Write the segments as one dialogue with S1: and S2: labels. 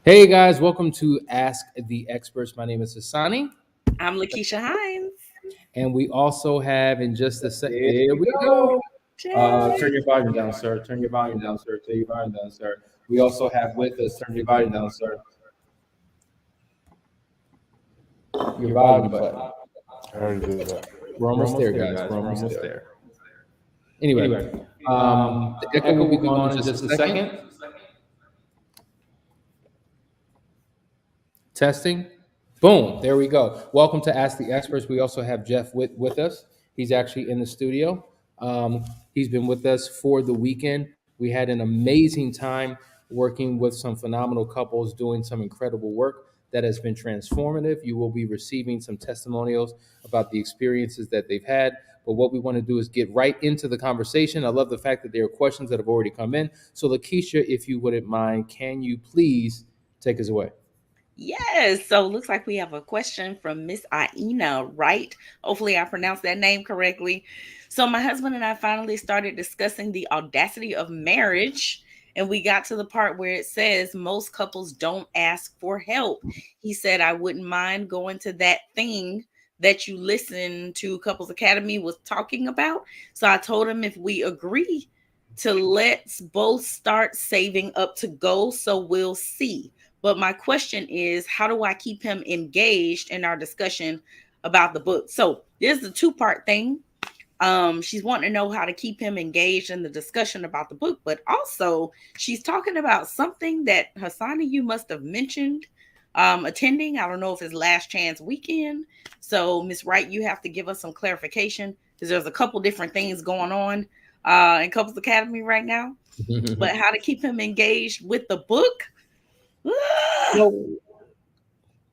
S1: Hey guys, welcome to Ask the Experts. My name is Hassani,
S2: I'm Lakeisha Hines.
S1: and we also have in just a sec.
S3: There
S1: There
S3: we
S1: we go.
S3: go.
S2: Jay.
S3: Turn your volume down, sir. Turn your volume down, sir. Turn your volume down, sir. We also have with us, turn your volume down, sir. Your volume button.
S4: I already did that.
S1: We're
S3: We're
S1: almost
S3: almost
S1: there,
S3: there,
S1: guys.
S3: guys.
S1: We're
S3: We're
S1: almost
S3: almost
S1: there.
S3: there.
S1: Anyway,
S3: Anyway,
S1: the
S3: the
S1: echo
S3: echo
S1: will be
S3: will be
S1: gone in
S3: gone in
S1: just a
S3: just a
S1: second.
S3: second.
S1: Testing. Boom. There we go. Welcome to Ask the Experts. We also have Jeff with us. He's actually in the studio. He's been with us for the weekend. We had an amazing time working with some phenomenal couples doing some incredible work that has been transformative. You will be receiving some testimonials about the experiences that they've had. But what we want to do is get right into the conversation. I love the fact that there are questions that have already come in. So, Lakeisha, if you wouldn't mind, can you please take us away?
S2: Yes. So looks like we have a question from Miss Aina, right? Hopefully I pronounced that name correctly. So my husband and I finally started discussing the audacity of marriage. And we got to the part where it says most couples don't ask for help. He said, I wouldn't mind going to that thing that you listen to Couples Academy was talking about. So I told him if we agree to let's both start saving up to go. So we'll see. But my question is, how do I keep him engaged in our discussion about the book? So this is a two-part thing. She's wanting to know how to keep him engaged in the discussion about the book, but also she's talking about something that Hassani, you must have mentioned attending. I don't know if it's last chance weekend. So, Miss Wright, you have to give us some clarification because there's a couple different things going on in Couples Academy right now. But how to keep him engaged with the book?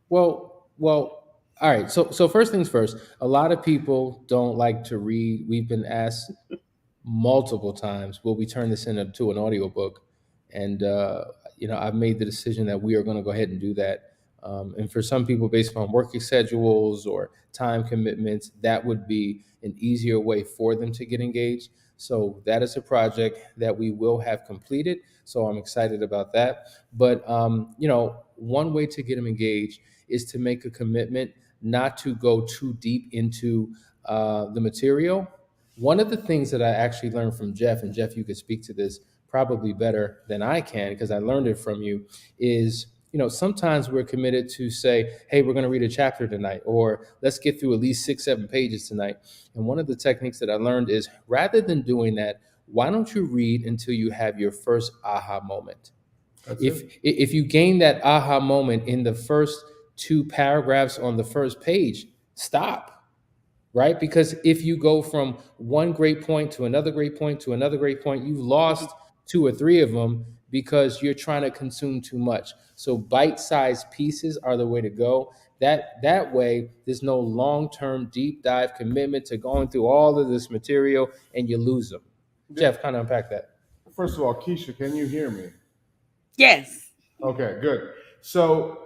S1: well, well. All right. So first things first. A lot of people don't like to read. We've been asked multiple times, will we turn this into an audiobook? And I've made the decision that we are going to go ahead and do that. And for some people, based on working schedules or time commitments, that would be an easier way for them to get engaged. So that is a project that we will have completed. So I'm excited about that. But one way to get them engaged is to make a commitment not to go too deep into the material. One of the things that I actually learned from Jeff, and Jeff, you could speak to this probably better than I can because I learned it from you, is sometimes we're committed to say, hey, we're going to read a chapter tonight, or let's get through at least 6, 7 pages tonight. And one of the techniques that I learned is rather than doing that, why don't you read until you have your first aha moment?
S3: That's
S1: If
S3: it.
S1: if you gain that aha moment in the first 2 paragraphs on the first page, stop, right? Because if you go from one great point to another great point to another great point, you've lost two or three of them because you're trying to consume too much. So bite-sized pieces are the way to go. That way, there's no long-term deep dive commitment to going through all of this material and you lose them.
S4: Yeah.
S1: Jeff, kind of unpack that.
S4: First of all, Keisha, can you hear me?
S2: Yes.
S4: Okay, good. So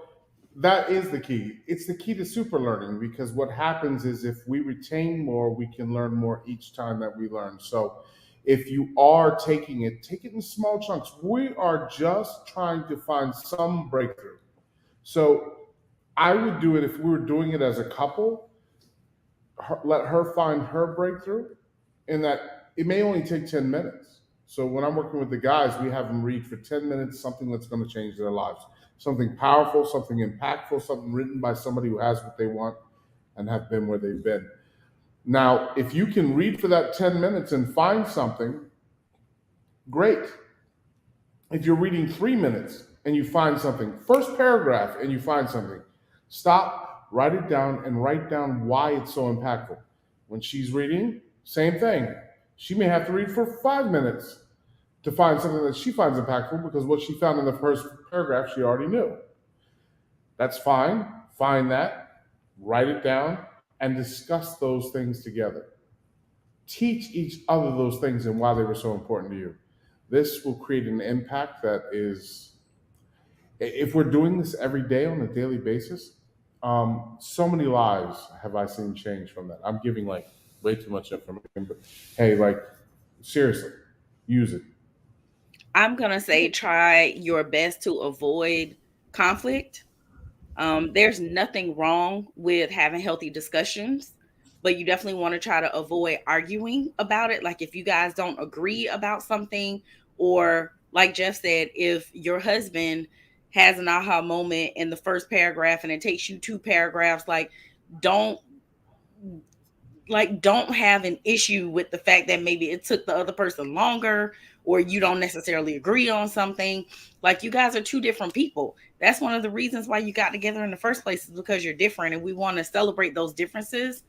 S4: that is the key. It's the key to super learning because what happens is if we retain more, we can learn more each time that we learn. So if you are taking it, take it in small chunks. We are just trying to find some breakthrough. So I would do it if we were doing it as a couple, let her find her breakthrough in that it may only take 10 minutes. So when I'm working with the guys, we have them read for 10 minutes something that's going to change their lives. Something powerful, something impactful, something written by somebody who has what they want and have been where they've been. Now, if you can read for that 10 minutes and find something, great. If you're reading 3 minutes and you find something, first paragraph and you find something, stop, write it down, and write down why it's so impactful. When she's reading, same thing. She may have to read for 5 minutes to find something that she finds impactful because what she found in the first paragraph she already knew. That's fine. Find that, write it down, and discuss those things together. Teach each other those things and why they were so important to you. This will create an impact that is, if we're doing this every day on a daily basis, so many lives have I seen change from that. I'm giving like way too much information, but hey, like seriously, use it.
S2: I'm going to say try your best to avoid conflict. There's nothing wrong with having healthy discussions, but you definitely want to try to avoid arguing about it. Like if you guys don't agree about something, or like Jeff said, if your husband has an aha moment in the first paragraph and it takes you two paragraphs, don't don't have an issue with the fact that maybe it took the other person longer, or you don't necessarily agree on something. Like, you guys are two different people. That's one of the reasons why you got together in the first place, is because you're different, and we want to celebrate those differences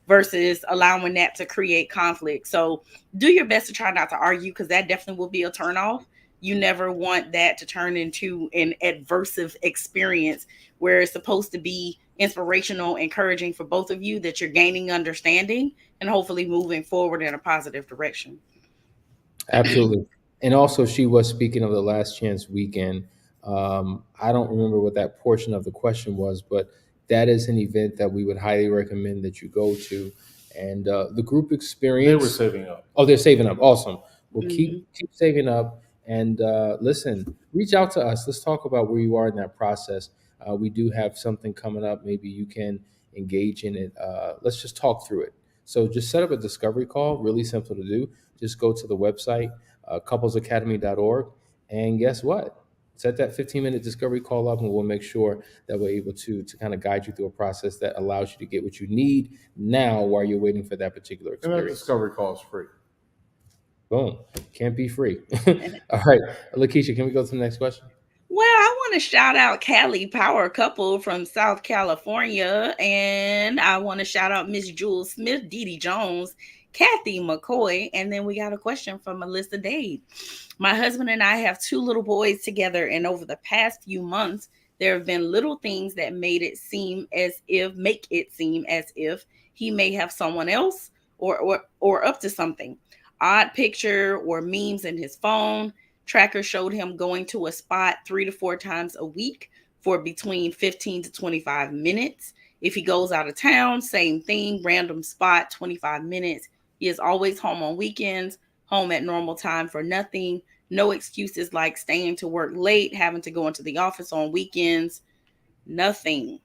S2: versus allowing that to create conflict. So do your best to try not to argue, because that definitely will be a turnoff. You never want that to turn into an adversive experience where it's supposed to be inspirational, encouraging for both of you, that you're gaining understanding and hopefully moving forward in a positive direction.
S1: Absolutely. And also, she was speaking of the last chance weekend. I don't remember what that portion of the question was, but that is an event that we would highly recommend that you go to. And the group experience.
S4: They were saving up.
S1: Oh, they're saving up. Awesome. Well,
S2: Mhm.
S1: keep saving up, and listen. Reach out to us. Let's talk about where you are in that process. We do have something coming up. Maybe you can engage in it. Let's just talk through it. So just set up a discovery call. Really simple to do. Just go to the website, couplesacademy.org, and guess what? Set that 15-minute discovery call up, and we'll make sure that we're able to kind of guide you through a process that allows you to get what you need now while you're waiting for that particular
S4: And that
S1: experience.
S4: discovery call is free.
S1: Boom. Can't be free. All right. Lakeisha, can we go to the next question?
S2: Well, I want to shout out Cali Power Couple from South California. And I want to shout out Miss Jules Smith, Dee Dee Jones, Kathy McCoy. And then we got a question from Melissa Dade. My husband and I have two little boys together. And over the past few months, there have been little things that make it seem as if he may have someone else or up to something. Odd picture or memes in his phone. Tracker showed him going to a spot 3 to 4 times a week for between 15 to 25 minutes. If he goes out of town, same thing, random spot, 25 minutes. He is always home on weekends, home at normal time for nothing. No excuses like staying to work late, having to go into the office on weekends, nothing.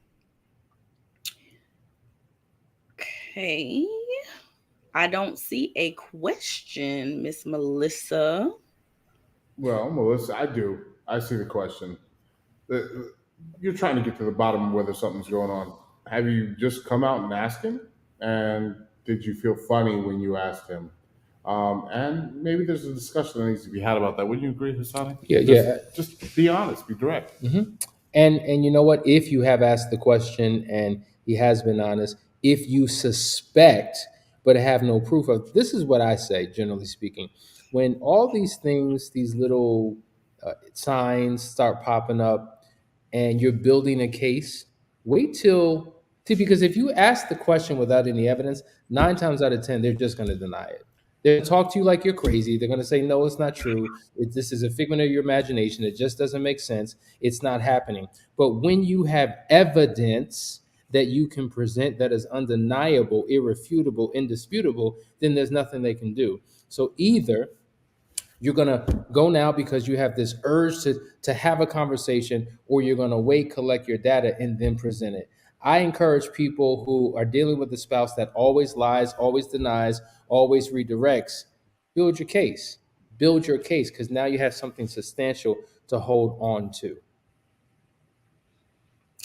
S2: Okay. I don't see a question, Miss Melissa.
S4: Well, Melissa, I do. I see the question. You're trying to get to the bottom of whether something's going on. Have you just come out and asked him? And did you feel funny when you asked him? And maybe there's a discussion that needs to be had about that. Wouldn't you agree, Hassani?
S1: Yeah.
S4: Just be honest, be direct.
S1: Mm-hmm. And you know what? If you have asked the question and he has been honest, if you suspect but have no proof of, this is what I say, generally speaking. When all these things, these little signs start popping up and you're building a case, wait till, see, because if you ask the question without any evidence, 9 times out of 10, they're just going to deny it. They're going to talk to you like you're crazy. They're going to say, no, it's not true. This is a figment of your imagination. It just doesn't make sense. It's not happening. But when you have evidence that you can present that is undeniable, irrefutable, indisputable, then there's nothing they can do. So either you're going to go now because you have this urge to have a conversation, or you're going to wait, collect your data, and then present it. I encourage people who are dealing with a spouse that always lies, always denies, always redirects, build your case. Build your case, because now you have something substantial to hold on to.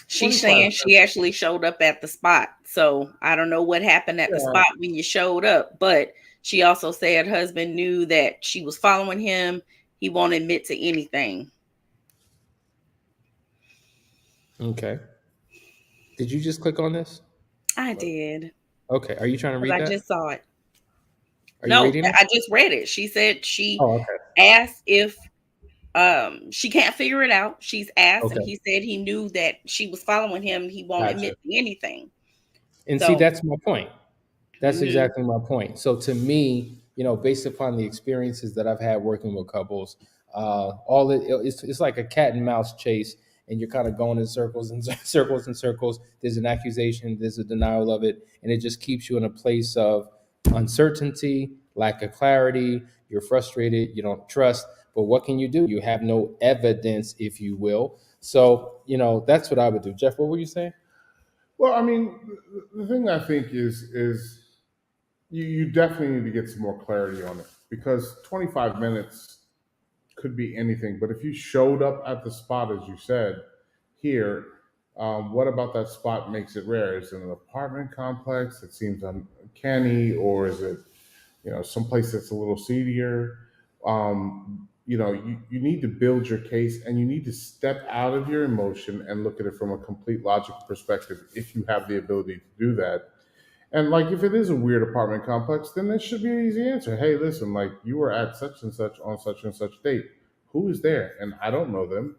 S2: She's saying she actually showed up at the spot. So I don't know what happened at the
S4: Yeah.
S2: spot when you showed up, but she also said husband knew that she was following him. He won't admit to anything.
S1: Okay. Did you just click on this?
S2: I did.
S1: Okay. Are you trying to read
S2: I
S1: that?
S2: just saw it.
S1: Are
S2: No,
S1: you reading it?
S2: I just read it. She said she
S1: Oh, okay.
S2: asked if she can't figure it out. She's asked,
S1: Okay.
S2: and he said he knew that she was following him. He won't
S1: Gotcha.
S2: admit to anything.
S1: And
S2: So-
S1: see, that's my point. That's
S2: Mhm.
S1: exactly my point. So to me, based upon the experiences that I've had working with couples, it's like a cat and mouse chase, and you're kind of going in circles and circles and circles. There's an accusation, there's a denial of it, and it just keeps you in a place of uncertainty, lack of clarity. You're frustrated, you don't trust. But what can you do? You have no evidence, if you will. So, that's what I would do. Jeff, what were you saying?
S4: Well, I mean, the thing I think is you definitely need to get some more clarity on it, because 25 minutes could be anything. But if you showed up at the spot, as you said here, what about that spot makes it rare? Is it an apartment complex that seems uncanny, or is it someplace that's a little seedier? You need to build your case, and you need to step out of your emotion and look at it from a complete logical perspective if you have the ability to do that. And like, if it is a weird apartment complex, then there should be an easy answer. Hey, listen, like, you were at such and such on such and such date. Who is there? And I don't know them.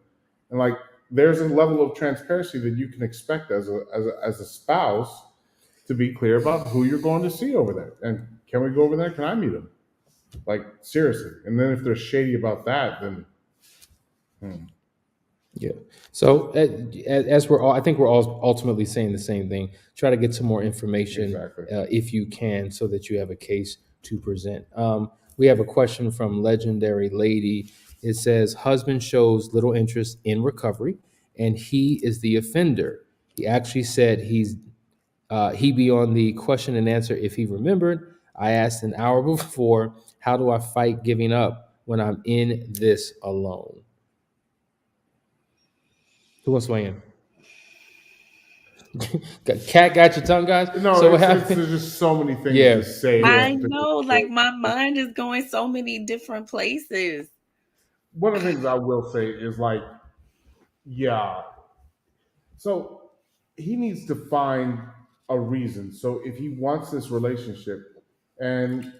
S4: And like, there's a level of transparency that you can expect as a spouse, to be clear about who you're going to see over there. And can we go over there? Can I meet them? Like, seriously. And then if they're shady about that, then
S1: Yeah. So as we're all, I think we're all ultimately saying the same thing. Try to get some more information,
S4: exactly.
S1: if you can, so that you have a case to present. We have a question from Legendary Lady. It says, husband shows little interest in recovery, and he is the offender. He actually said he be on the question and answer if he remembered. I asked an hour before, how do I fight giving up when I'm in this alone? Who wants to weigh in? Cat got your tongue, guys.
S4: No,
S1: So what
S4: there's just so many things
S1: Yeah.
S4: to say.
S2: I know, like my mind is going so many different places.
S4: One of the things I will say is, like, yeah. So he needs to find a reason. So if he wants this relationship, and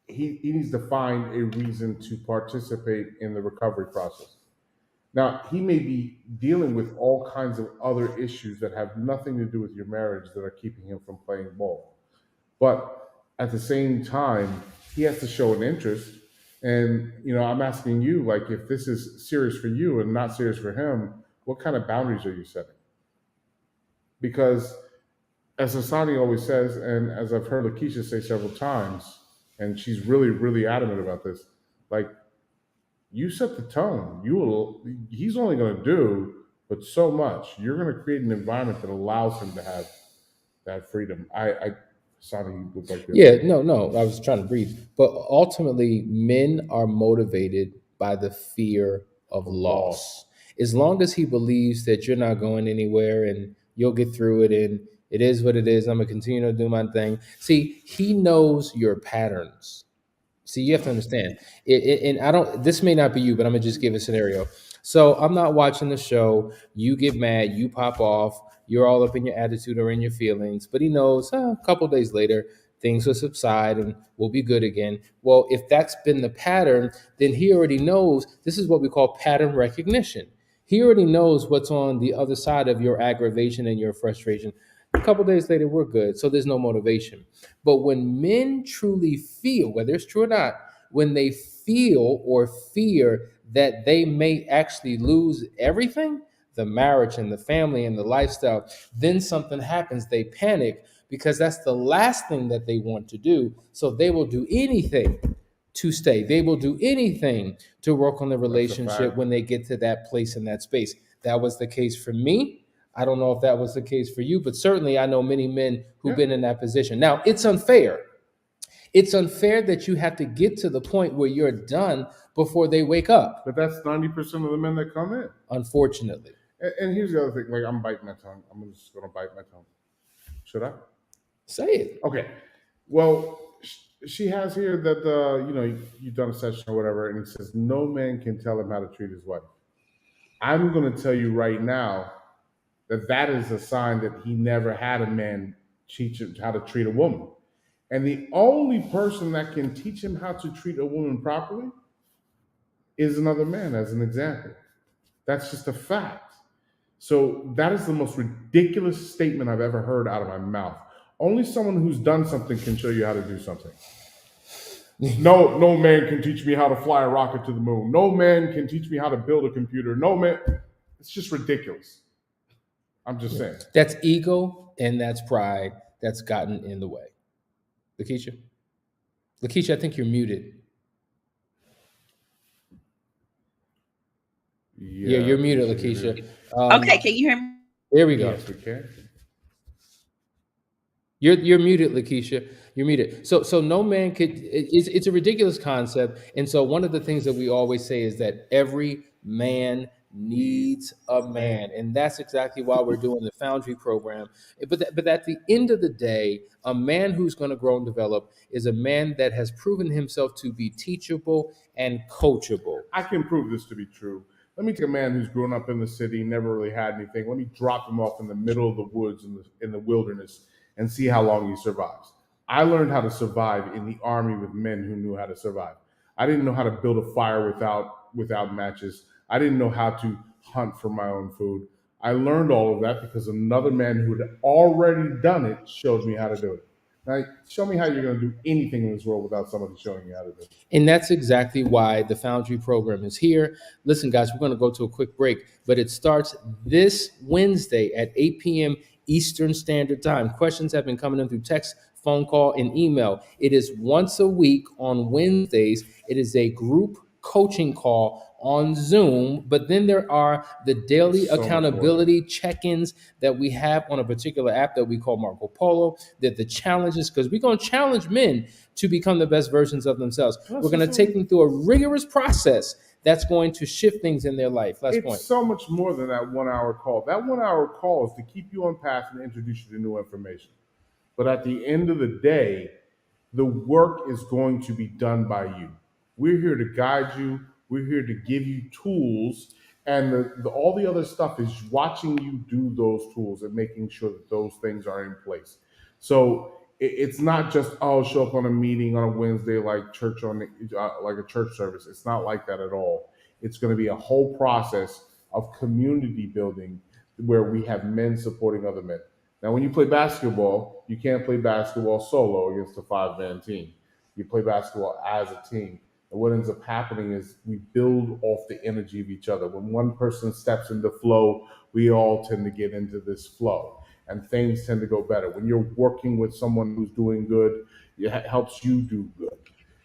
S4: he needs to find a reason to participate in the recovery process. Now, he may be dealing with all kinds of other issues that have nothing to do with your marriage that are keeping him from playing ball. But at the same time, he has to show an interest. And, I'm asking you, like, if this is serious for you and not serious for him, what kind of boundaries are you setting? Because, as Asani always says, and as I've heard Lakeisha say several times, and she's really, really adamant about this, like, you set the tone. He's only going to do but so much. You're going to create an environment that allows him to have that freedom. Asani, you look like
S1: Yeah, no, I was trying to breathe. But ultimately, men are motivated by the fear of loss. As long as he believes that you're not going anywhere and you'll get through it, and it is what it is, I'm gonna continue to do my thing. See, he knows your patterns. See, you have to understand. And I don't. This may not be you, but I'm gonna just give a scenario. So I'm not watching the show. You get mad. You pop off. You're all up in your attitude or in your feelings. But he knows a couple days later things will subside and we'll be good again. Well, if that's been the pattern, then he already knows. This is what we call pattern recognition. He already knows what's on the other side of your aggravation and your frustration. A couple days later, we're good. So there's no motivation. But when men truly feel, whether it's true or not, when they feel or fear that they may actually lose everything, the marriage and the family and the lifestyle, then something happens. They panic because that's the last thing that they want to do. So they will do anything to stay. They will do anything to work on the relationship when they get to that place in that space. That was the case for me. I don't know if that was the case for you, but certainly I know many men who've been in that position. Now, it's unfair. It's unfair that you have to get to the point where you're done before they wake up.
S4: But that's 90% of the men that come in.
S1: Unfortunately.
S4: And here's the other thing. Like, I'm biting my tongue. I'm just going to bite my tongue. Should I?
S1: Say it.
S4: Okay. Well, she has here that, you've done a session or whatever, and it says no man can tell him how to treat his wife. I'm going to tell you right now that is a sign that he never had a man teach him how to treat a woman. And the only person that can teach him how to treat a woman properly is another man, as an example. That's just a fact. So that is the most ridiculous statement I've ever heard out of my mouth. Only someone who's done something can show you how to do something. No man can teach me how to fly a rocket to the moon. No man can teach me how to build a computer. No man. It's just ridiculous. I'm just saying.
S1: That's ego and that's pride that's gotten in the way. Lakeisha? Lakeisha, I think you're muted.
S4: Yeah.
S1: Yeah, you're
S4: we
S1: muted,
S4: can hear you.
S1: Lakeisha.
S2: Okay, can you hear me?
S1: There we go.
S4: Yes, we can.
S1: You're muted, Lakeisha. You're muted. So no man could. It's a ridiculous concept. And so one of the things that we always say is that every man needs a man, and that's exactly why we're doing the Foundry program. But at the end of the day, a man who's going to grow and develop is a man that has proven himself to be teachable and coachable.
S4: I can prove this to be true. Let me take a man who's grown up in the city, never really had anything. Let me drop him off in the middle of the woods in the wilderness and see how long he survives. I learned how to survive in the army with men who knew how to survive. I didn't know how to build a fire without matches. I didn't know how to hunt for my own food. I learned all of that because another man who had already done it showed me how to do it. Now, show me how you're going to do anything in this world without somebody showing you how to do it.
S1: And that's exactly why the Foundry program is here. Listen, guys, we're going to go to a quick break, but it starts this Wednesday at 8 p.m. Eastern Standard Time. Questions have been coming in through text, phone call, and email. It is once a week on Wednesdays. It is a group coaching call on Zoom, but then there are the daily
S4: So much
S1: accountability check-ins that we have on a particular app that we call Marco Polo. That the challenges, because we're going to challenge men to become the best versions of themselves. We're going to take them through a rigorous process that's going to shift things in their life. Last
S4: It's
S1: point.
S4: so much more than that 1 hour call. That 1 hour call is to keep you on path and introduce you to new information. But at the end of the day, the work is going to be done by you. We're here to guide you. We're here to give you tools, and all the other stuff is watching you do those tools and making sure that those things are in place. So it's not just show up on a meeting on a Wednesday like church like a church service. It's not like that at all. It's going to be a whole process of community building where we have men supporting other men. Now, when you play basketball, you can't play basketball solo against a 5-man team. You play basketball as a team. And what ends up happening is we build off the energy of each other. When one person steps into flow, we all tend to get into this flow, and things tend to go better. When you're working with someone who's doing good, it helps you do good.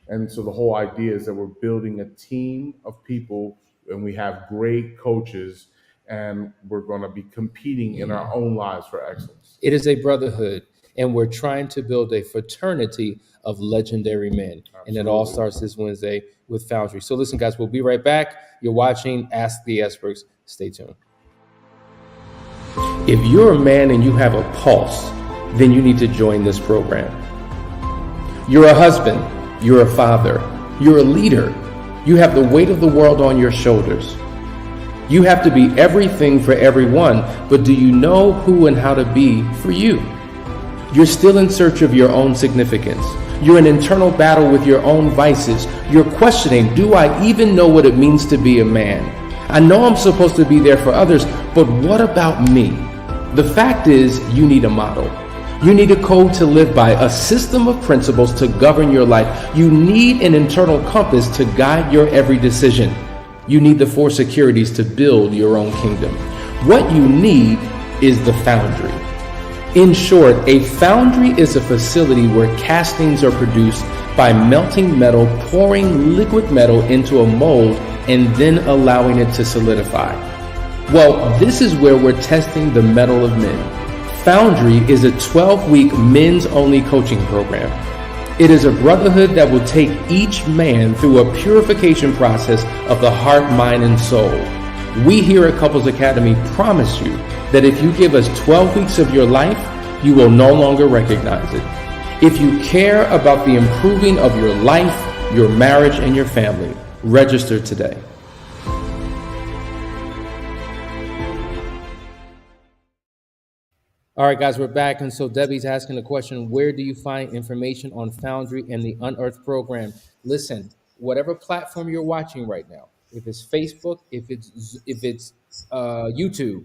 S4: And so the whole idea is that we're building a team of people, and we have great coaches, and we're going to be competing in our own lives for excellence.
S1: It is a brotherhood, and we're trying to build a fraternity of legendary men. And it all starts this Wednesday with Foundry. So listen, guys, we'll be right back. You're watching Ask the Experts. Stay tuned. If you're a man and you have a pulse, then you need to join this program. You're a husband, you're a father, you're a leader. You have the weight of the world on your shoulders. You have to be everything for everyone, but do you know who and how to be for you? You're still in search of your own significance. You're in internal battle with your own vices. You're questioning, do I even know what it means to be a man? I know I'm supposed to be there for others, but what about me? The fact is, you need a model. You need a code to live by, a system of principles to govern your life. You need an internal compass to guide your every decision. You need the 4 securities to build your own kingdom. What you need is the Foundry. In short, a foundry is a facility where castings are produced by melting metal, pouring liquid metal into a mold, and then allowing it to solidify. Well, this is where we're testing the metal of men. Foundry is a 12-week men's-only coaching program. It is a brotherhood that will take each man through a purification process of the heart, mind, and soul. We here at Couples Academy promise you that if you give us 12 weeks of your life, you will no longer recognize it. If you care about the improving of your life, your marriage, and your family, register today. All right, guys, we're back. And so Debbie's asking the question, where do you find information on Foundry and the Unearthed program? Listen, whatever platform you're watching right now, if it's Facebook, if it's YouTube,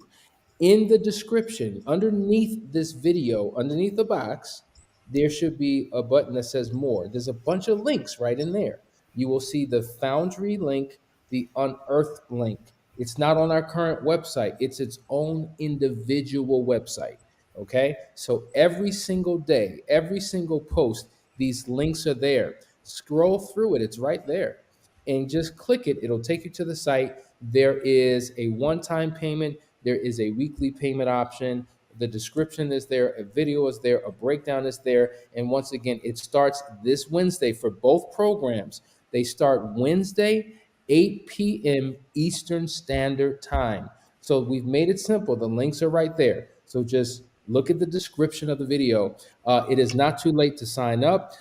S1: in the description, underneath this video, underneath the box, there should be a button that says more. There's a bunch of links right in there. You will see the Foundry link, the Unearthed link. It's not on our current website. It's its own individual website. Okay, so every single day, every single post, these links are there. Scroll through it. It's right there. and just click it. It'll take you to the site. There is a one-time payment, there is a weekly payment option. The description is there, a video is there, a breakdown is there. And once again, it starts this Wednesday for both programs. They start Wednesday, 8 p.m. Eastern Standard Time. So we've made it simple. The links are right there. So just look at the description of the video. It is not too late to sign up.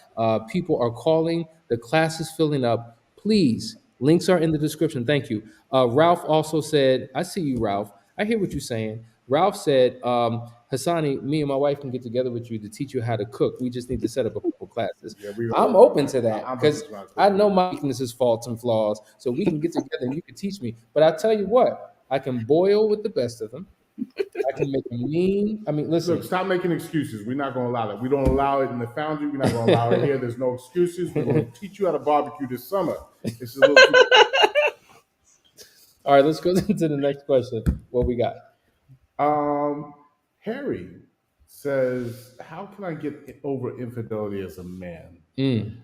S1: People are calling. The class is filling up. Please, links are in the description. Thank you. Ralph also said, I see you, Ralph. I hear what you're saying. Ralph said, Hassani, me and my wife can get together with you to teach you how to cook. We just need to set up a couple classes.
S4: Yeah,
S1: I'm open to that
S4: I'm
S1: because
S4: open to that.
S1: I know my weaknesses, faults, and flaws. So we can get together and you can teach me. But I tell you what, I can boil with the best of them. I can make them mean. I mean, listen.
S4: Look, stop making excuses. We're not going to allow that. We don't allow it in the Foundry. We're not going to allow it here. There's no excuses. We're going to teach you how to barbecue this summer. This is a little
S1: All right, let's go into the next question. What we got?
S4: Harry says, "How can I get over infidelity as a man?"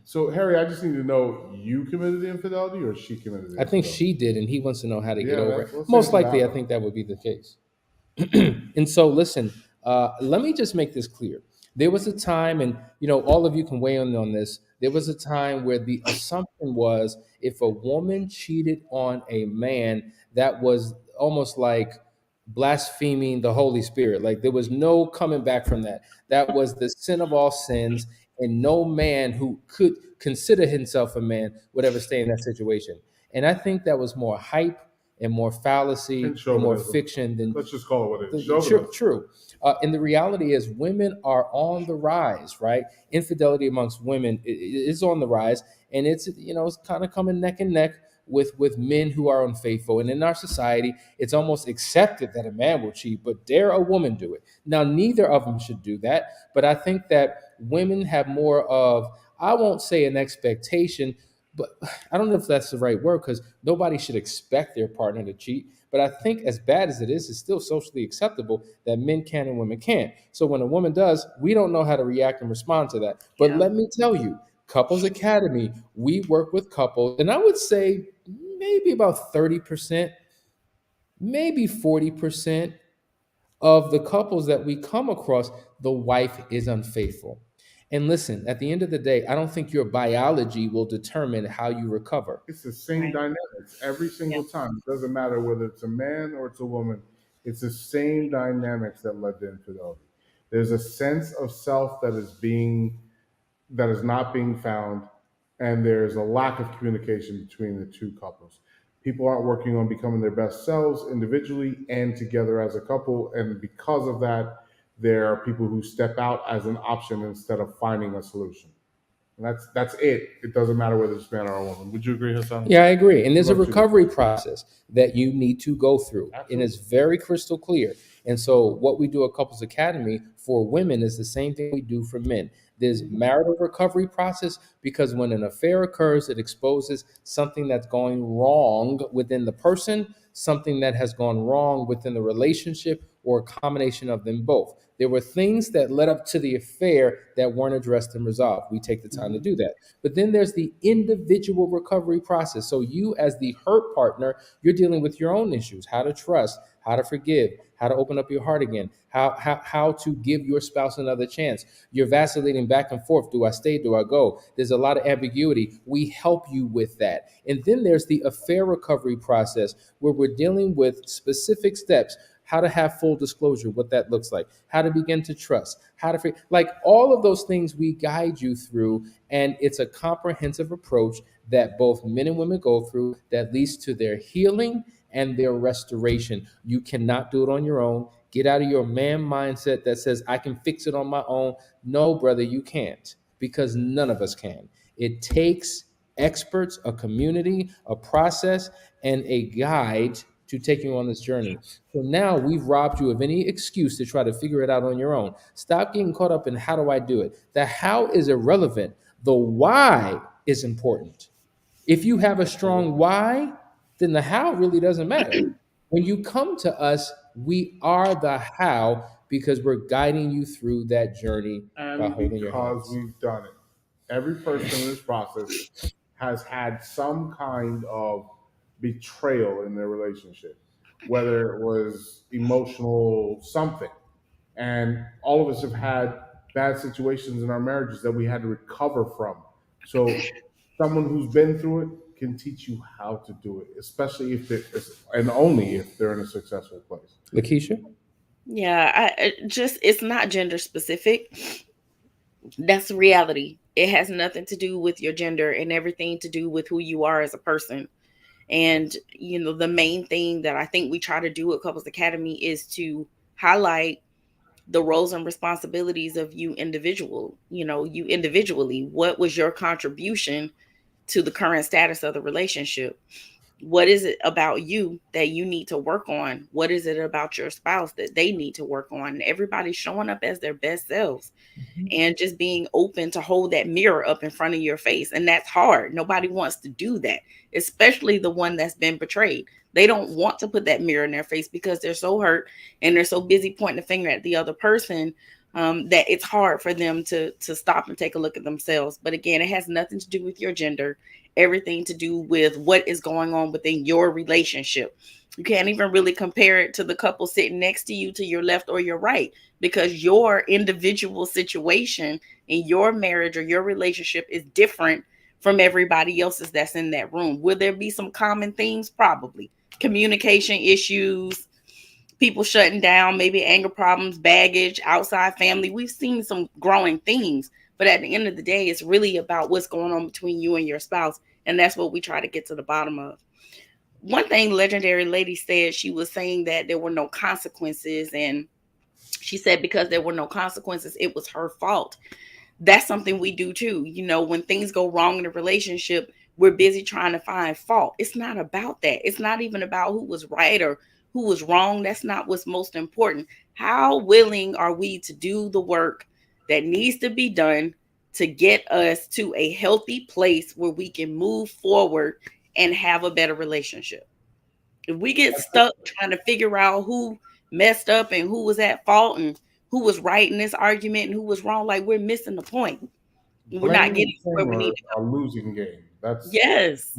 S4: So, Harry, I just need to know: you committed the infidelity, or she committed the
S1: I think
S4: infidelity?
S1: she did, and he wants to know how to get
S4: Yeah,
S1: over it.
S4: let's
S1: Most
S4: answer
S1: likely,
S4: that
S1: I
S4: one.
S1: think that would be the case. And so, listen, let me just make this clear. There was a time, and all of you can weigh in on this. There was a time where the assumption was if a woman cheated on a man, that was almost like blaspheming the Holy Spirit. Like there was no coming back from that. That was the sin of all sins, and no man who could consider himself a man would ever stay in that situation. And I think that was more hype and more fallacy
S4: And
S1: and more
S4: chauvinism.
S1: fiction than
S4: Let's just call it what it is.
S1: true.
S4: Chauvinism.
S1: True. And the reality is, women are on the rise, right? Infidelity amongst women is on the rise, and it's kind of coming neck and neck with men who are unfaithful. And in our society, it's almost accepted that a man will cheat, but dare a woman do it? Now, neither of them should do that, but I think that women have more of, I won't say an expectation, but I don't know if that's the right word, because nobody should expect their partner to cheat. But I think as bad as it is, it's still socially acceptable that men can and women can't. So when a woman does, we don't know how to react and respond to that. But
S2: Yeah.
S1: let me tell you, Couples Academy, we work with couples, and I would say maybe about 30%, maybe 40% of the couples that we come across, the wife is unfaithful. And listen, at the end of the day, I don't think your biology will determine how you recover.
S4: It's the same
S2: Right.
S4: dynamics every single time. It doesn't matter whether it's a man or it's a woman. It's the same dynamics that led to infidelity. There's a sense of self that is not being found, and there's a lack of communication between the two couples. People aren't working on becoming their best selves individually and together as a couple, and because of that, there are people who step out as an option instead of finding a solution. And that's it. It doesn't matter whether it's man or a woman. Would you agree, Hassan?
S1: Yeah, I agree. And there's a
S4: Love to.
S1: recovery process that you need to go through, and it's very crystal clear. And so, what we do at Couples Academy for women is the same thing we do for men. There's marital recovery process, because when an affair occurs, it exposes something that's going wrong within the person, something that has gone wrong within the relationship, or a combination of them both. There were things that led up to the affair that weren't addressed and resolved. We take the time to do that. But then there's the individual recovery process. So you, as the hurt partner, you're dealing with your own issues: how to trust, how to forgive, how to open up your heart again, how to give your spouse another chance. You're vacillating back and forth. Do I stay? Do I go? There's a lot of ambiguity. We help you with that. And then there's the affair recovery process, where we're dealing with specific steps: how to have full disclosure, what that looks like, how to begin to trust, how to, like all of those things we guide you through. And it's a comprehensive approach that both men and women go through that leads to their healing and their restoration. You cannot do it on your own. Get out of your man mindset that says, I can fix it on my own. No, brother, you can't, because none of us can. It takes experts, a community, a process, and a guide to take you on this journey. So now we've robbed you of any excuse to try to figure it out on your own. Stop getting caught up in how do I do it? The how is irrelevant. The why is important. If you have a strong why, then the how really doesn't matter. When you come to us, we are the how, because we're guiding you through that journey by
S4: And
S1: holding your
S4: because
S1: hands.
S4: we've done it. Every person in this process has had some kind of betrayal in their relationship, whether it was emotional something. And all of us have had bad situations in our marriages that we had to recover from. So someone who's been through it can teach you how to do it, especially if they're, and only if they're in a successful place.
S1: Lakeisha?
S2: Yeah, it's not gender specific. That's the reality. It has nothing to do with your gender and everything to do with who you are as a person. And the main thing that I think we try to do at Couples Academy is to highlight the roles and responsibilities of you individually. What was your contribution to the current status of the relationship? What is it about you that you need to work on? What is it about your spouse that they need to work on? And everybody's showing up as their best selves and just being open to hold that mirror up in front of your face. And that's hard. Nobody wants to do that, especially the one that's been betrayed. They don't want to put that mirror in their face because they're so hurt and they're so busy pointing the finger at the other person, that it's hard for them to stop and take a look at themselves. But again, it has nothing to do with your gender, everything to do with what is going on within your relationship. You can't even really compare it to the couple sitting next to you, to your left or your right, because your individual situation in your marriage or your relationship is different from everybody else's that's in that room. Will there be some common themes? Probably. Communication issues, people shutting down, maybe anger problems, baggage, outside family. We've seen some growing themes, but at the end of the day, it's really about what's going on between you and your spouse. And that's what we try to get to the bottom of. One thing Legendary Lady said, she was saying that there were no consequences. And she said because there were no consequences, it was her fault. That's something we do too. When things go wrong in a relationship, we're busy trying to find fault. It's not about that. It's not even about who was right or who was wrong. That's not what's most important. How willing are we to do the work that needs to be done to get us to a healthy place where we can move forward and have a better relationship? If we get stuck trying to figure out who messed up and who was at fault and who was right in this argument and who was wrong, like, we're missing the point. We're not
S4: Blaming
S2: getting
S4: the
S2: where we need
S4: framework
S2: to
S4: a
S2: go.
S4: losing game. That's
S2: Yes.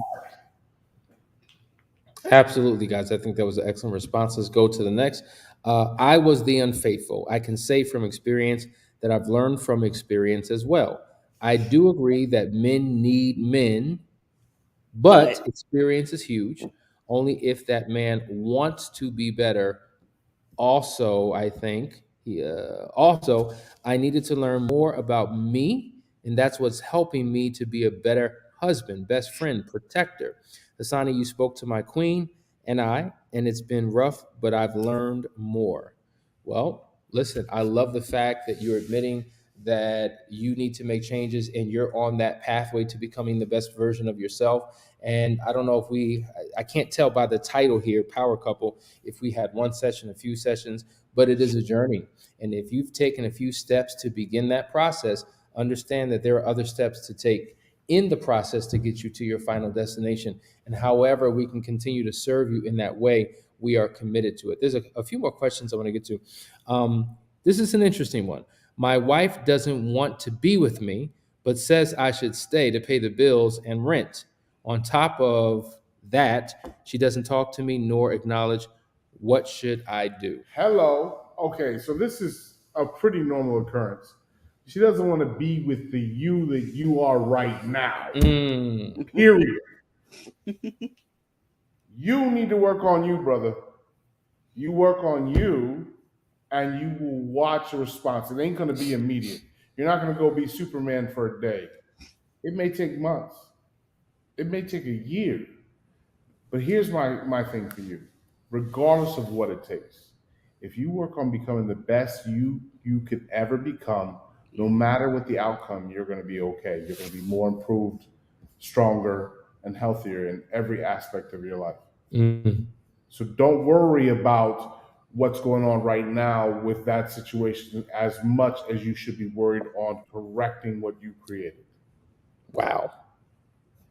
S1: Absolutely, guys. I think that was an excellent response. Let's go to the next. I was the unfaithful. I can say from experience that I've learned from experience as well. I do agree that men need men,
S2: But
S1: but experience is huge. Only if that man wants to be better. Also, I think also I needed to learn more about me, and that's what's helping me to be a better husband, best friend, protector. Asani, you spoke to my queen and it's been rough, but I've learned more. Well, listen, I love the fact that you're admitting that you need to make changes and you're on that pathway to becoming the best version of yourself. And I don't know if I can't tell by the title here, Power Couple, if we had one session, a few sessions, but it is a journey. And if you've taken a few steps to begin that process, understand that there are other steps to take in the process to get you to your final destination. And however we can continue to serve you in that way, we are committed to it. There's a few more questions I want to get to. This is an interesting one. My wife doesn't want to be with me, but says I should stay to pay the bills and rent. On top of that, she doesn't talk to me nor acknowledge. What should I do?
S4: hello. Okay, so this is a pretty normal occurrence. She doesn't want to be with the you that you are right now.
S1: Mm,
S4: Period. You need to work on you, brother. You work on you, and you will watch a response. It ain't going to be immediate. You're not going to go be Superman for a day. It may take months. It may take a year. But here's my thing for you. Regardless of what it takes, if you work on becoming the best you could ever become, no matter what the outcome, you're going to be okay. You're going to be more improved, stronger, and healthier in every aspect of your life.
S1: mm.
S4: So don't worry about what's going on right now with that situation as much as you should be worried on correcting what you created.
S1: Wow.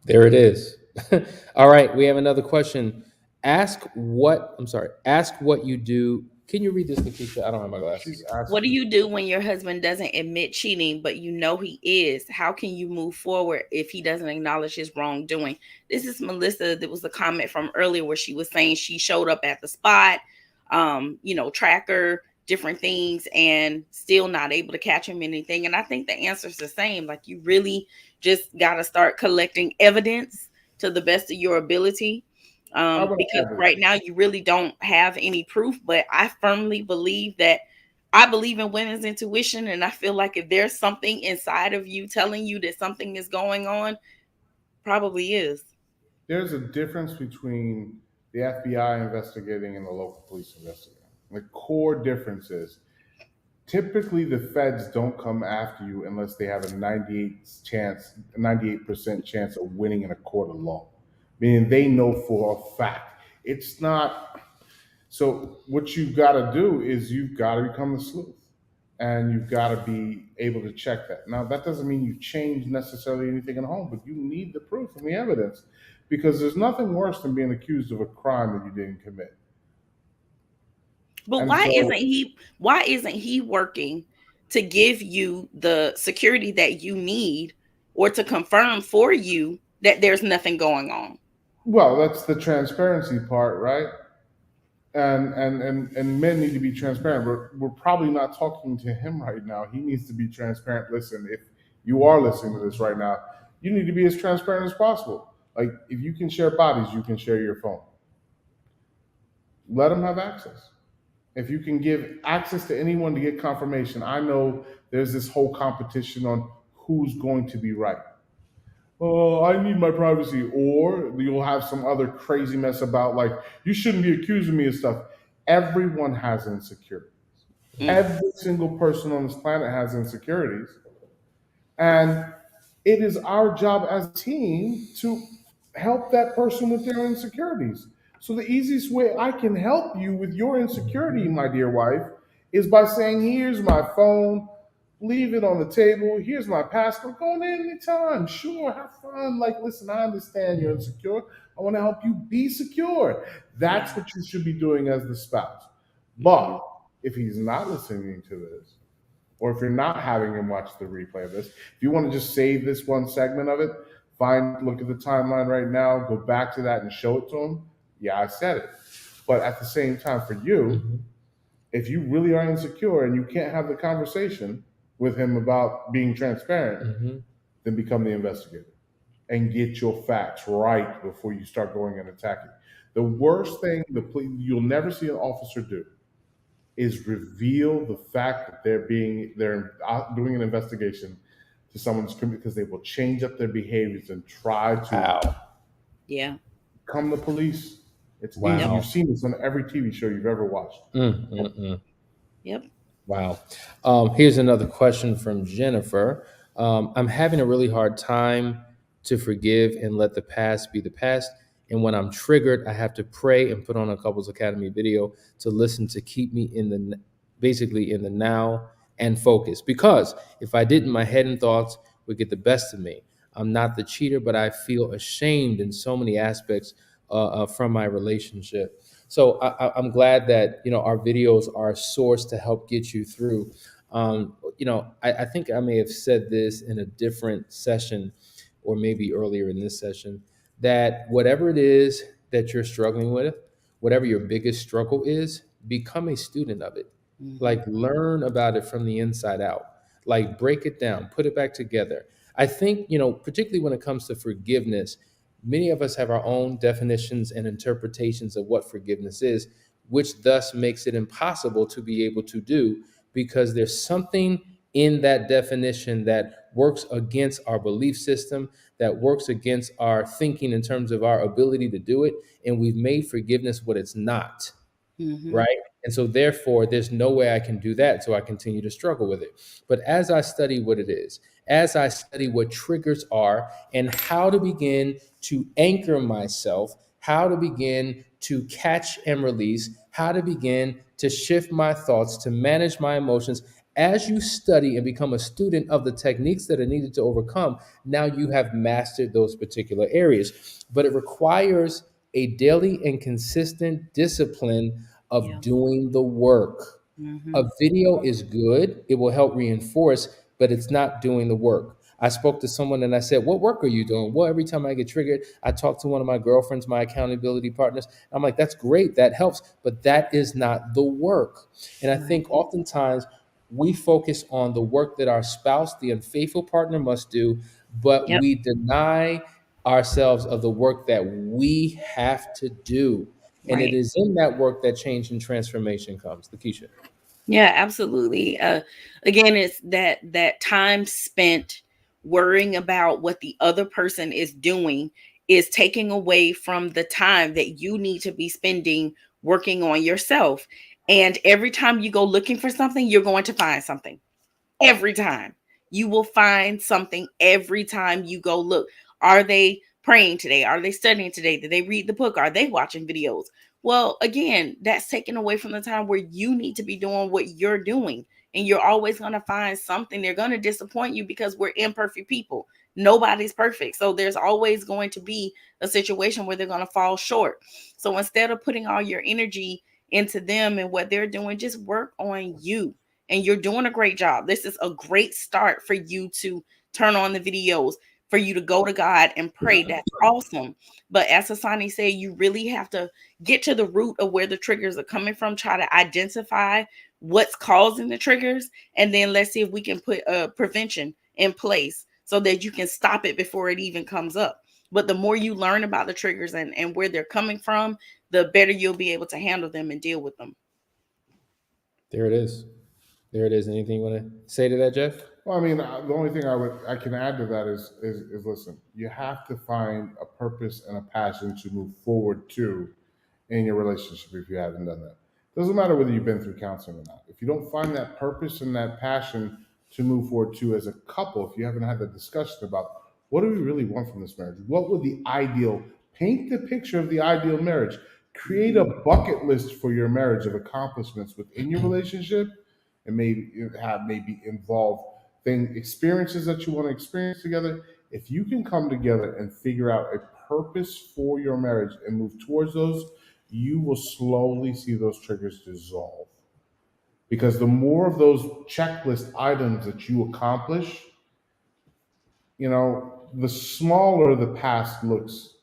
S1: There it is. All right, we have another question. Ask what you do. Can you read this, Nikisha? I don't have my
S4: She's
S1: glasses.
S2: What do
S4: asking.
S2: you do when your husband doesn't admit cheating, but you know he is? How can you move forward if he doesn't acknowledge his wrongdoing? This is Melissa. There was a comment from earlier where she was saying she showed up at the spot, tracker, different things, and still not able to catch him in anything. And I think the answer is the same. Like, you really just got to start collecting evidence to the best of your ability.
S4: How about
S2: Because
S4: evidence?
S2: right now you really don't have any proof, but I firmly believe that I believe in women's intuition, and I feel like if there's something inside of you telling you that something is going on, probably is.
S4: There's a difference between the FBI investigating and the local police investigating. The core difference is typically the feds don't come after you unless they have a 98% chance of winning in a court of law, meaning they know for a fact. It's not. So what you've got to do is you've got to become the sleuth, and you've got to be able to check that. Now that doesn't mean you change necessarily anything at home, but you need the proof and the evidence, because there's nothing worse than being accused of a crime that you didn't commit.
S2: But
S4: And so,
S2: why isn't he working to give you the security that you need, or to confirm for you that there's nothing going on?
S4: well, that's the transparency part, right? And men need to be transparent. We're probably not talking to him right now. He needs to be transparent. Listen, if you are listening to this right now, you need to be as transparent as possible. Like, if you can share bodies, you can share your phone. Let him have access. If you can give access to anyone to get confirmation, I know there's this whole competition on who's going to be right. Oh, I need my privacy. Or you'll have some other crazy mess about, like, you shouldn't be accusing me of stuff. Everyone has insecurities.
S2: Mm.
S4: Every single person on this planet has insecurities. And it is our job as a team to help that person with their insecurities. So the easiest way I can help you with your insecurity, my dear wife, is by saying, here's my phone, leave it on the table, here's my password, go in anytime. Sure, have fun. Like, listen, I understand you're insecure. I want to help you be secure. That's
S2: Yeah.
S4: what you should be doing as the spouse.
S2: Mhm.
S4: But if he's not listening to this, or if you're not having him watch the replay of this, if you want to just save this one segment of it, look at the timeline right now, go back to that and show it to him. Yeah, I said it. But at the same time, for you,
S1: Mhm.
S4: if you really are insecure and you can't have the conversation with him about being transparent,
S1: Mhm.
S4: then become the investigator and get your facts right before you start going and attacking. The worst thing you'll never see an officer do is reveal the fact that they're doing an investigation to someone's criminal, because they will change up their behaviors and try to
S1: Wow.
S2: Yeah.
S4: become the police. It's easy.
S2: Yep.
S4: You've
S1: Wow.
S4: seen this on every TV show you've ever watched.
S1: Mm, mm, mm.
S2: Yep.
S1: Wow. Here's another question from Jennifer. I'm having a really hard time to forgive and let the past be the past. And when I'm triggered, I have to pray and put on a Couples Academy video to listen to keep me basically in the now and focus. Because if I didn't, my head and thoughts would get the best of me. I'm not the cheater, but I feel ashamed in so many aspects from my relationship. So I'm glad that our videos are a source to help get you through. I think I may have said this in a different session, or maybe earlier in this session, that whatever it is that you're struggling with, whatever your biggest struggle is, become a student of it.
S2: Mhm.
S1: Like, learn about it from the inside out. Like, break it down, put it back together. I think, particularly when it comes to forgiveness, many of us have our own definitions and interpretations of what forgiveness is, which thus makes it impossible to be able to do, because there's something in that definition that works against our belief system, that works against our thinking in terms of our ability to do it. And we've made forgiveness what it's not,
S2: Mhm.
S1: right? And so therefore, there's no way I can do that. So I continue to struggle with it. But as I study what it is, as I study what triggers are, and how to begin to anchor myself, how to begin to catch and release, how to begin to shift my thoughts, to manage my emotions, as you study and become a student of the techniques that are needed to overcome, now you have mastered those particular areas. But it requires a daily and consistent discipline
S2: Yeah.
S1: of doing the work.
S2: Hmm.
S1: A video is good, it will help reinforce, but it's not doing the work. I spoke to someone and I said, "What work are you doing?" Well, every time I get triggered, I talk to one of my girlfriends, my accountability partners. I'm like, "That's great, that helps, but that is not the work." And I
S2: Right.
S1: think oftentimes we focus on the work that our spouse, the unfaithful partner, must do, but
S2: Yep.
S1: we deny ourselves of the work that we have to do. And it
S2: Right.
S1: is in that work that change and transformation comes. Lakeisha.
S2: Yeah, absolutely. Again, it's that time spent worrying about what the other person is doing is taking away from the time that you need to be spending working on yourself. And every time you go looking for something, you're going to find something. Every time. You will find something every time you go look. Are they praying today? Are they studying today? Did they read the book? Are they watching videos? Well, again, that's taken away from the time where you need to be doing what you're doing. And you're always going to find something. They're going to disappoint you because we're imperfect people. Nobody's perfect. So there's always going to be a situation where they're going to fall short. So instead of putting all your energy into them and what they're doing, just work on you, and you're doing a great job. This is a great start for you to turn on the videos, for you to go to God and pray. That's awesome. But as Hassani said, you really have to get to the root of where the triggers are coming from, try to identify what's causing the triggers, and then let's see if we can put a prevention in place so that you can stop it before it even comes up. But the more you learn about the triggers and where they're coming from, the better you'll be able to handle them and deal with them.
S1: There it is. There it is. Anything you want to say to that, Jeff?
S4: Well, I mean, the only thing I can add to that is listen. You have to find a purpose and a passion to move forward to in your relationship if you haven't done that. Doesn't matter whether you've been through counseling or not. If you don't find that purpose and that passion to move forward to as a couple, if you haven't had the discussion about what do we really want from this marriage, what would the ideal paint the picture of the ideal marriage, create a bucket list for your marriage of accomplishments within your relationship, and maybe involve thing experiences that you want to experience together. If you can come together and figure out a purpose for your marriage and move towards those, you will slowly see those triggers dissolve. Because the more of those checklist items that you accomplish, the smaller the past looks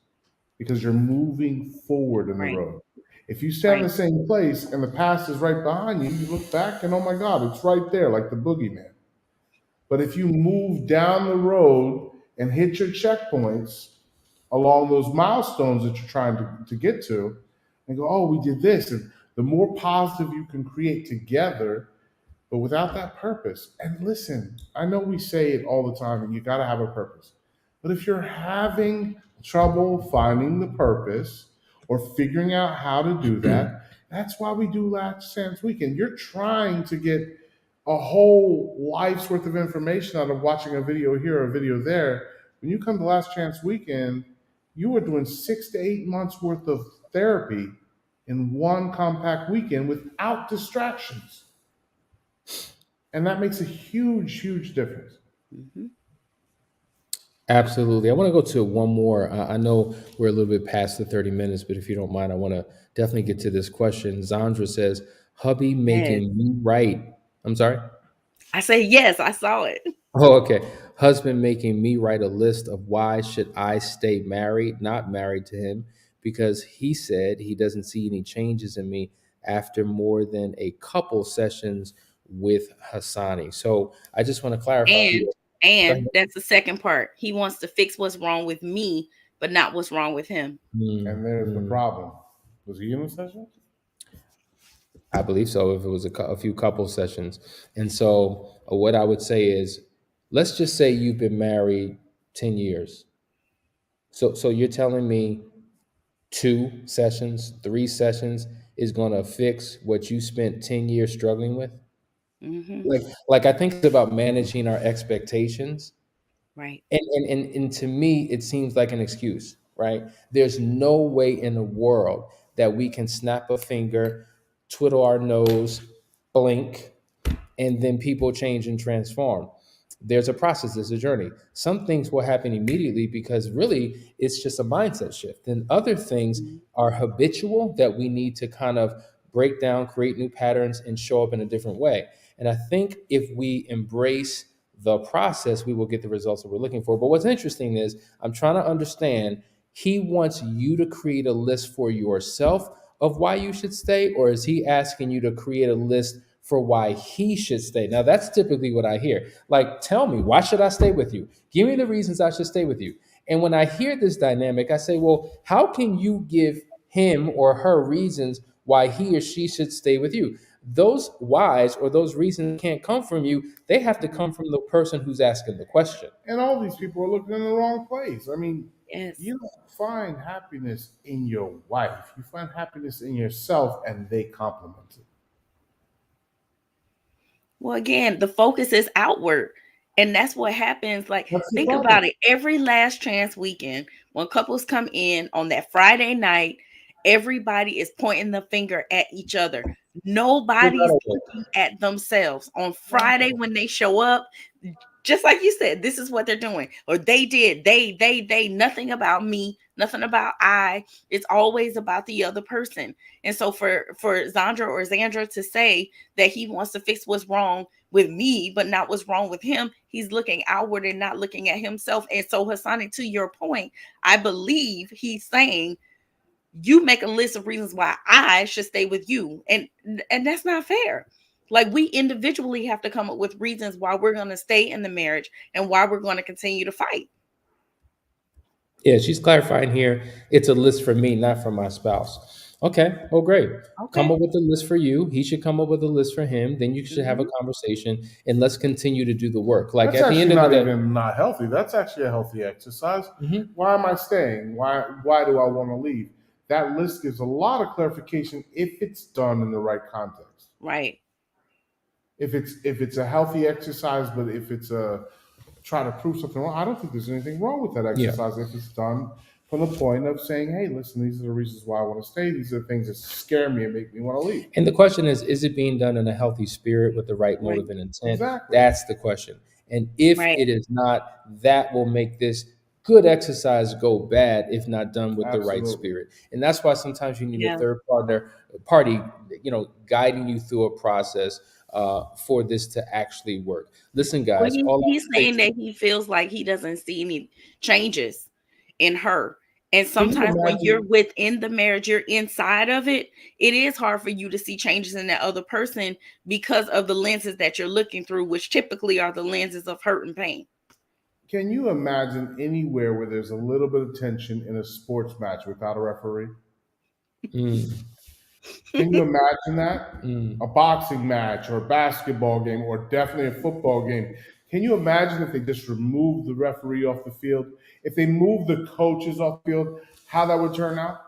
S4: because you're moving forward in the
S2: Right.
S4: road. If you stay in
S2: Right.
S4: the same place and the past is right behind you, you look back and oh my God, it's right there, like the boogeyman. But if you move down the road and hit your checkpoints along those milestones that you're trying to get to, and go, oh, we did this. And the more positive you can create together, but without that purpose. And listen, I know we say it all the time, and you got to have a purpose. But if you're having trouble finding the purpose or figuring out how to do that, that's why we do Last Chance Weekend. You're trying to get a whole life's worth of information out of watching a video here or a video there. When you come to Last Chance Weekend, you are doing 6 to 8 months worth of therapy in one compact weekend without distractions. And that makes a huge, huge difference.
S2: Mm-hmm.
S1: Absolutely. I want to go to one more. I know we're a little bit past the 30 minutes, but if you don't mind, I want to definitely get to this question. Zandra says, hubby
S2: Yes.
S1: making me right. I'm sorry?
S2: I say yes, I saw it.
S1: Oh, okay. Husband making me write a list of why should I stay married, not married to him, because he said he doesn't see any changes in me after more than a couple sessions with Hassani. So I just want to clarify here.
S2: And
S1: Go ahead.
S2: and that's the second part. He wants to fix what's wrong with me, but not what's wrong with him.
S4: And there's the problem. Was he in the session?
S1: I believe so, if it was a few couple sessions. And so what I would say is, let's just say you've been married 10 years. So you're telling me 2 sessions, 3 sessions is going to fix what you spent 10 years struggling with?
S2: Mm-hmm.
S1: Like I think it's about managing our expectations.
S2: Right.
S1: And to me, it seems like an excuse, right? There's no way in the world that we can snap a finger, twiddle our nose, blink, and then people change and transform. There's a process, there's a journey. Some things will happen immediately because really it's just a mindset shift. And other things
S2: Mhm.
S1: are habitual that we need to kind of break down, create new patterns, and show up in a different way. And I think if we embrace the process, we will get the results that we're looking for. But what's interesting is I'm trying to understand, he wants you to create a list for yourself of why you should stay, or is he asking you to create a list for why he should stay? Now, that's typically what I hear. Like, tell me, why should I stay with you? Give me the reasons I should stay with you. And when I hear this dynamic, I say, well, how can you give him or her reasons why he or she should stay with you? Those whys or those reasons can't come from you. They have to come from the person who's asking the question.
S4: And all these people are looking in the wrong place. I mean,
S2: Yes.
S4: you don't find happiness in your wife. You find happiness in yourself, and they complement it.
S2: Well, again, the focus is outward. And that's what happens. Like,
S4: That's the
S2: think
S4: problem.
S2: about it. Every last chance weekend, when couples come in on that Friday night, everybody is pointing the finger at each other. Nobody's looking at themselves. On Friday, when they show up, just like you said, this is what they're doing. Or they did, they, nothing about me, nothing about I. It's always about the other person. And so for Zandra or Xandra to say that he wants to fix what's wrong with me, but not what's wrong with him, he's looking outward and not looking at himself. And so, Hassani, to your point, I believe he's saying, you make a list of reasons why I should stay with you. And that's not fair. Like, we individually have to come up with reasons why we're going to stay in the marriage and why we're going to continue to fight.
S1: Yeah, she's clarifying here. It's a list for me, not for my spouse. Okay, well, great. Come up with a list for you. He should come up with a list for him. Then you should have a conversation, and let's continue to do the work. Like,
S4: That's
S1: at the end
S4: actually
S1: of the
S4: not
S1: day,
S4: even not healthy. That's actually a healthy exercise.
S1: Mhm.
S4: Why am I staying? Why do I want to leave? That list gives a lot of clarification if it's done in the right context.
S2: Right.
S4: If it's a healthy exercise, but if it's a try to prove something wrong, I don't think there's anything wrong with that
S1: Yeah.
S4: exercise if it's done from the point of saying, hey, listen, these are the reasons why I want to stay. These are the things that scare me and make me want to leave.
S1: And the question is it being done in a healthy spirit with the right
S2: Right.
S1: motive and intent?
S4: Exactly.
S1: That's the question. And if
S2: Right.
S1: it is not, that will make this good exercise go bad if not done with the right
S4: Absolutely.
S1: spirit. And that's why sometimes you need
S2: Yeah.
S1: a third party, guiding you through a process for this to actually work. Listen,
S2: Well,
S1: guys, all I
S2: he's
S1: can say
S2: saying that he feels like he doesn't see any changes in her. And
S4: Can you
S2: sometimes when you're
S4: imagine?
S2: within the marriage, you're inside of it, it is hard for you to see changes in that other person because of the lenses that you're looking through, which typically are the lenses of hurt and pain.
S4: Can you imagine anywhere where there's a little bit of tension in a sports match without a referee?
S1: Mm,
S4: Can you imagine that?
S1: mm,
S4: A boxing match or a basketball game or definitely a football game. Can you imagine if they just removed the referee off the field? If they moved the coaches off the field, how that would turn out?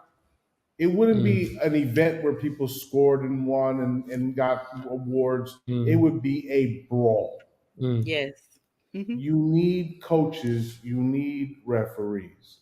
S4: It wouldn't
S1: mm,
S4: be an event where people scored and won and got awards. It
S1: mm,
S4: would be a brawl.
S1: mm.
S2: Yes. Mhm.
S4: You need coaches, you need referees.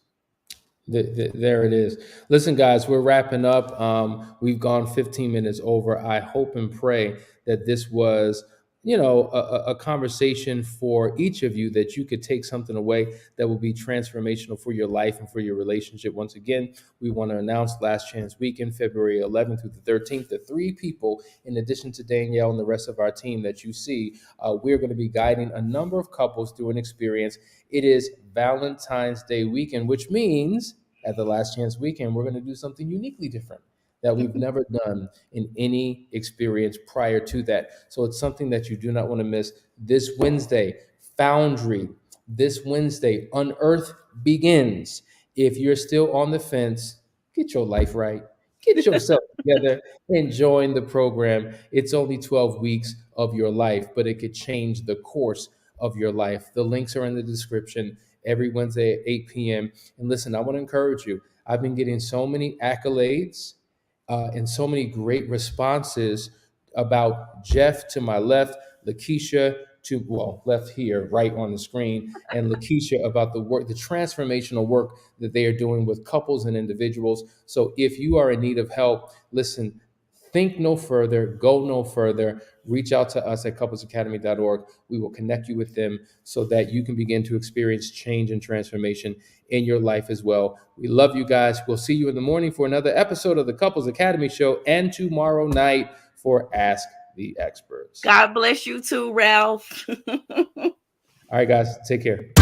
S1: There it is. Listen, guys, we're wrapping up. We've gone 15 minutes over. I hope and pray that this was, a conversation for each of you, that you could take something away that will be transformational for your life and for your relationship. Once again, we want to announce Last Chance Weekend, February 11th through the 13th. The three people, in addition to Danielle and the rest of our team that you see, we're going to be guiding a number of couples through an experience. It is Valentine's Day weekend, which means at the Last Chance Weekend, we're going to do something uniquely different that we've never done in any experience prior to that. So it's something that you do not want to miss. This Wednesday, Foundry. This Wednesday, Unearth begins. If you're still on the fence, get your life right. Get yourself together and join the program. It's only 12 weeks of your life, but it could change the course of your life. The links are in the description every Wednesday at 8 p.m. And listen, I want to encourage you. I've been getting so many accolades and so many great responses about Jeff to my left, Lakeisha to, well, left here, right on the screen, and Lakeisha about the work, the transformational work that they are doing with couples and individuals. So if you are in need of help, listen, think no further, go no further. Reach out to us at couplesacademy.org. We will connect you with them so that you can begin to experience change and transformation in your life as well. We love you guys. We'll see you in the morning for another episode of the Couples Academy Show, and tomorrow night for Ask the Experts.
S2: God bless you too, Ralph.
S1: All right, guys, take care.